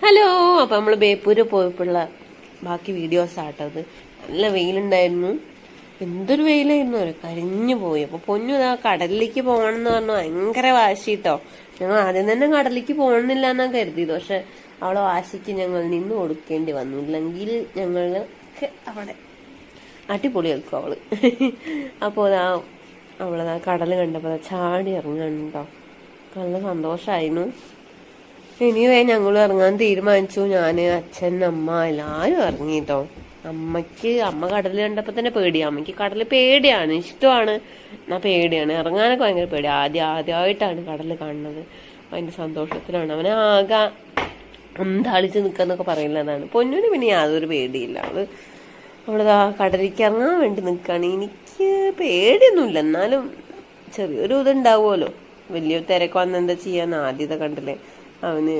Hello. അപ്പൊ നമ്മള് ബേപ്പൂര് പോയപ്പോഴുള്ള ബാക്കി വീഡിയോസ് ആട്ടത്. നല്ല വെയിലുണ്ടായിരുന്നു, എന്തൊരു വെയിലായിരുന്നു, കരിഞ്ഞു പോയി. അപ്പൊ പൊന്നു ഇതാ കടലിലേക്ക് പോകണമെന്ന് പറഞ്ഞു ഭയങ്കര വാശിട്ടോ. ഞങ്ങൾ ആദ്യം തന്നെ കടലിലേക്ക് പോകണില്ല എന്നാ കരുതിയത്, പക്ഷെ അവളെ വാശിക്ക് ഞങ്ങൾ നിന്ന് കൊടുക്കേണ്ടി വന്നു. ഇല്ലെങ്കിൽ ഞങ്ങൾക്ക് അവിടെ അടിപൊളി വെക്കും അവള്. അപ്പോ അവളതാ കടല് കണ്ടപ്പോ ചാടി ഇറങ്ങാനുണ്ടോ, നല്ല സന്തോഷായിരുന്നു. എനിവേ ഞങ്ങൾ ഇറങ്ങാൻ തീരുമാനിച്ചു. ഞാന്, അച്ഛൻ, അമ്മ എല്ലാരും ഇറങ്ങിട്ടോ. അമ്മ കടല് കണ്ടപ്പോ തന്നെ പേടിയാണ്. അമ്മയ്ക്ക് കടല് പേടിയാണ്, ഇഷ്ടമാണ്, എന്നാ പേടിയാണ്. ഇറങ്ങാനൊക്കെ ഭയങ്കര പേടിയാണ്. ആദ്യമായിട്ടാണ് കടല് കാണുന്നത്. അതിന്റെ സന്തോഷത്തിലാണ്. അവനെ ആകെ അന്താളിച്ച് നിക്കാന്നൊക്കെ പറയുന്നതാണ്. പൊന്നുവിന് പിന്നെ യാതൊരു പേടിയില്ല. അവളിതാ കടലിലേക്ക് ഇറങ്ങാൻ വേണ്ടി നിക്കാണ്. എനിക്ക് പേടിയൊന്നുമില്ല, എന്നാലും ചെറിയൊരു ഇതുണ്ടാവുമല്ലോ. വലിയ തിരക്ക് വന്നെന്താ ചെയ്യാന്ന്. ആദ്യത്തെ കണ്ടില്ലേ അവന്